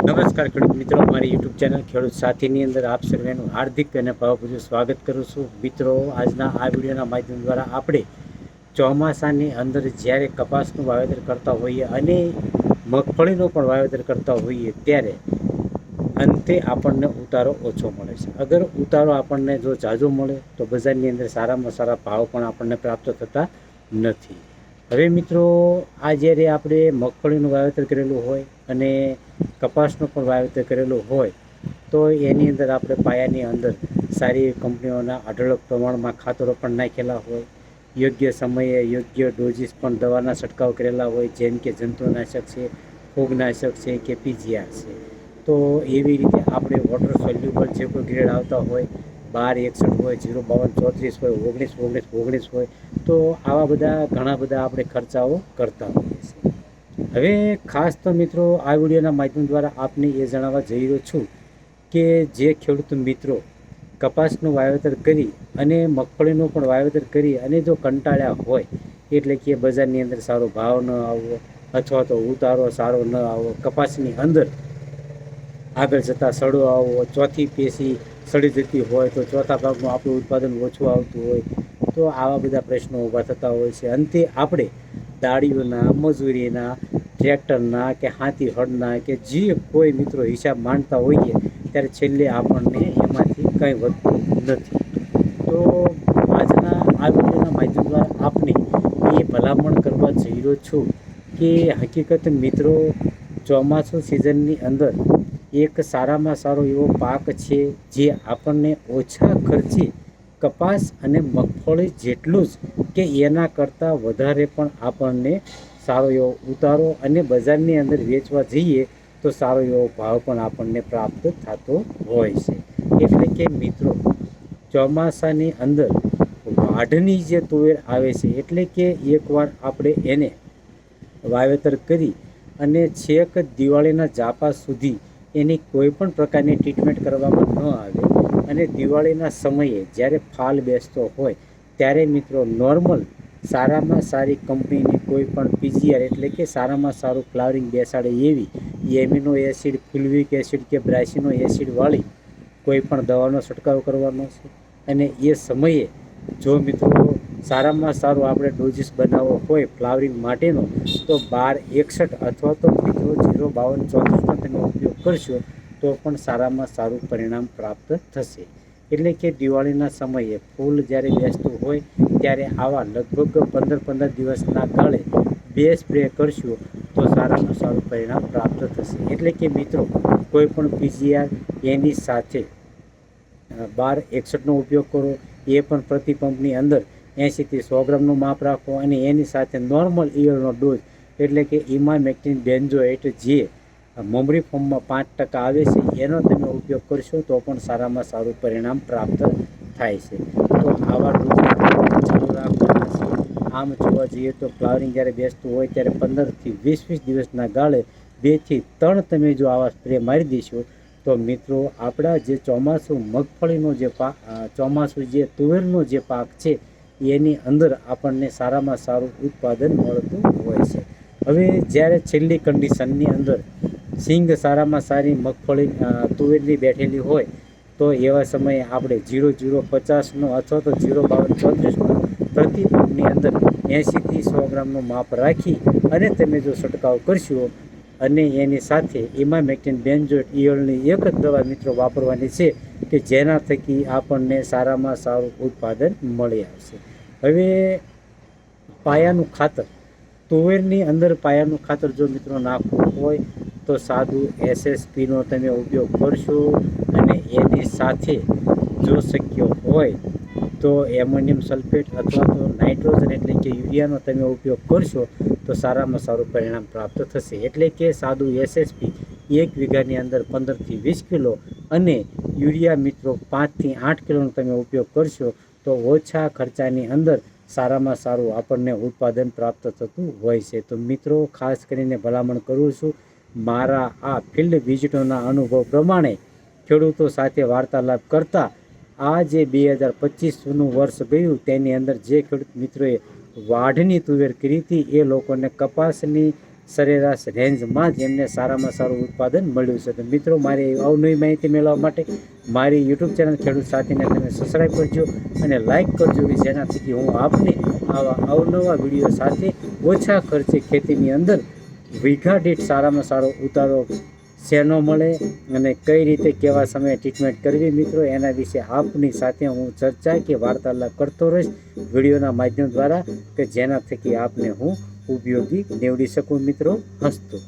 નમસ્કાર ખેડૂત મિત્રો, મારી યુટ્યુબ ચેનલ ખેડૂત સાથીની અંદર આપ સર્વેનું હાર્દિક અને ભાવભર્યું સ્વાગત કરું છું. મિત્રો, આજના આ વિડીયોના માધ્યમ દ્વારા આપણે ચોમાસાની અંદર જ્યારે કપાસનું વાવેતર કરતા હોઈએ અને મગફળીનું પણ વાવેતર કરતા હોઈએ ત્યારે અંતે આપણને ઉતારો ઓછો મળે છે. અગર ઉતારો આપણને જો ઝાઝો મળે તો બજારની અંદર સારામાં સારા ભાવ પણ આપણને પ્રાપ્ત થતા નથી. હવે મિત્રો, આ જ્યારે આપણે મગફળીનું વાવેતર કરેલું હોય અને કપાસનું પણ વાવેતર કરેલું હોય તો એની અંદર આપણે પાયાની અંદર સારી કંપનીઓના અઢળક પ્રમાણમાં ખાતરો પણ નાખેલા હોય, યોગ્ય સમયે યોગ્ય ડોઝીસ પણ દવાના છંટકાવ કરેલા હોય, જેમ કે જંતુનાશક છે, ફૂગનાશક છે કે પીજીઆર છે. તો એવી રીતે આપણે વોટર સોલ્યુબલ જે કોઈ ગ્રેડ આવતા હોય 1261 હોય, 05234 હોય, 1919 હોય, તો આવા બધા ઘણા બધા આપણે ખર્ચાઓ કરતા હોઈએ છીએ. હવે ખાસ તો મિત્રો, આ વિડીયોના માધ્યમ દ્વારા આપને એ જણાવવા જઈ રહ્યો છું કે જે ખેડૂત મિત્રો કપાસનું વાવેતર કરી અને મગફળીનું પણ વાવેતર કરી અને જો કંટાળ્યા હોય, એટલે કે બજારની અંદર સારો ભાવ ન આવવો અથવા તો ઉતારો સારો ન આવવો, કપાસની અંદર આગળ જતાં સડો આવવો, ચોથી પેશી સડી જતી હોય તો ચોથા ભાગનું આપણું ઉત્પાદન ઓછું આવતું હોય, તો આવા બધા પ્રશ્નો ઊભા થતા હોય છે. અંતે આપણે દાળીઓના, મજૂરીના, ટ્રેક્ટરના કે હાથી હળના કે જે કોઈ મિત્રો હિસાબ માનતા હોઈએ ત્યારે છેલ્લે આપણને એમાંથી કંઈ વધતું નથી. તો આજના આ વિડીયોના માધ્યમ દ્વારા આપને એ ભલામણ કરવા જઈ રહ્યો છું કે હકીકત મિત્રો, ચોમાસું સિઝનની અંદર એક સારામાં સારો એવો પાક છે જે આપણને ઓછા ખર્ચે કપાસ અને મગફળી જેટલું જ કે એના કરતાં વધારે પણ આપણને સારો એવો ઉતારો અને બજારની અંદર વેચવા જઈએ તો સારો એવો ભાવ પણ આપણને પ્રાપ્ત થતો હોય છે. એટલે કે મિત્રો, ચોમાસાની અંદર વાઢની જે તુવેર આવે છે, એટલે કે એકવાર આપણે એને વાવેતર કરી અને છેક દિવાળીના જાપા સુધી એની કોઈ પણ પ્રકારની ટ્રીટમેન્ટ કરવામાં ન આવે અને દિવાળીના સમયે જ્યારે ફાલ બેસતો હોય ત્યારે મિત્રો નોર્મલ સારામાં સારી કંપનીની કોઈ પણ પીજીઆર એટલે કે સારામાં સારું ફ્લાવરિંગ બેસાડે એવી એમિનો એસિડ, ફુલ્વિક એસિડ કે બ્રાસિનો એસિડવાળી કોઈ પણ દવાનો છંટકાવ કરવાનો છે. અને એ સમયે જો મિત્રો સારામાં સારું આપણે ડોઝીસ બનાવવો હોય ફ્લાવરિંગ માટેનો તો 1261 અથવા તો મિત્રો 05234નો તમે ઉપયોગ કરશો તો પણ સારામાં સારું પરિણામ પ્રાપ્ત થશે. એટલે કે દિવાળીના સમયે ફૂલ જ્યારે બેસતું હોય ત્યારે આવા લગભગ 15 દિવસના ગાળે 2 સ્પ્રે કરશું તો સારામાં સારું પરિણામ પ્રાપ્ત થશે. એટલે કે મિત્રો, કોઈ પણ પીજીઆર એની સાથે 1261નો ઉપયોગ કરો, એ પણ પ્રતિ પંપની અંદર 80 થી 100 ગ્રામનું માપ રાખો અને એની સાથે નોર્મલ ઈયળનો ડોઝ એટલે કે ઇમામેક્ટિન બેન્ઝોએટ જે મમરી ફોર્મમાં 5% આવે છે એનો તમે ઉપયોગ કરશો તો પણ સારામાં સારું પરિણામ પ્રાપ્ત થાય છે. તો આવા ડોઝ ચાલુ રાખવાના છે. આમ જોવા જઈએ તો ફ્લાવરિંગ જ્યારે બેસતું હોય ત્યારે 15 થી 20 દિવસના ગાળે 2 થી 3 તમે જો આવા સ્પ્રે મારી દેશો તો મિત્રો આપણા જે ચોમાસું મગફળીનો જે પાક, ચોમાસું જે તુવેરનો જે પાક છે એની અંદર આપણને સારામાં સારું ઉત્પાદન મળતું હોય છે. હવે જ્યારે છેલ્લી કન્ડિશનની અંદર સિંગ સારામાં સારી મગફળી તુવેરની બેઠેલી હોય તો એવા સમયે આપણે 0050નો અથવા તો 05234નો પ્રતિ પંપની અંદર 80 થી 100 ગ્રામનું માપ રાખી અને તમે જો છંટકાવ કરશો અને એની સાથે ઇમામેક્ટિન બેન્ઝોએટ ઈયળની એક જ દવા મિત્રો વાપરવાની છે કે જેના થકી આપણને સારામાં સારું ઉત્પાદન મળી આવશે. હવે પાયાનું ખાતર, તુવેરની અંદર પાયાનું ખાતર જો મિત્રો નાખવું હોય તો સાદું એસએસપીનો તમે ઉપયોગ કરશો અને એની સાથે જો શક્ય હોય તો એમોનિયમ સલ્ફેટ અથવા તો નાઇટ્રોજન એટલે કે યુરિયાનો તમે ઉપયોગ કરશો તો સારામાં સારું પરિણામ પ્રાપ્ત થશે. એટલે કે સાદું એસએસપી 1 વીઘાની અંદર 15 થી 20 કિલો અને યુરિયા મિત્રો 5 થી 8 કિલોનો તમે ઉપયોગ કરશો તો ઓછા ખર્ચાની અંદર સારામાં સારું આપણને ઉત્પાદન પ્રાપ્ત થતું હોય છે. તો મિત્રો, ખાસ કરીને ભલામણ કરું છું, મારા આ ફિલ્ડ વિઝિટોના અનુભવ પ્રમાણે ખેડૂતો સાથે વાર્તાલાપ કરતાં આ જે 2025નું વર્ષ ગયું તેની અંદર જે ખેડૂત મિત્રોએ વાઢની તુવેર કરી હતી એ લોકોને કપાસની સરેરાશ રેન્જમાં જ એમને સારામાં સારું ઉત્પાદન મળ્યું છે. તો મિત્રો, મારી અવનવી માહિતી મેળવવા માટે મારી યુટ્યુબ ચેનલ ખેડૂત સાથીને તમે સબસ્ક્રાઈબ કરજો અને લાઇક કરજો, કે જેનાથી હું આપને આવા અવનવા વિડીયો સાથે ઓછા ખર્ચે ખેતીની અંદર વીઘા દીઠ સારામાં સારો ઉતારો શેનો મળે અને કઈ રીતે કેવા સમયે ટ્રીટમેન્ટ કરવી મિત્રો, એના વિશે આપની સાથે હું ચર્ચા કે વાર્તાલાપ કરતો રહીશ વિડીયોના માધ્યમ દ્વારા, કે જેના થકી આપને હું ઉપયોગી નીવડી શકું મિત્રો. હસતો.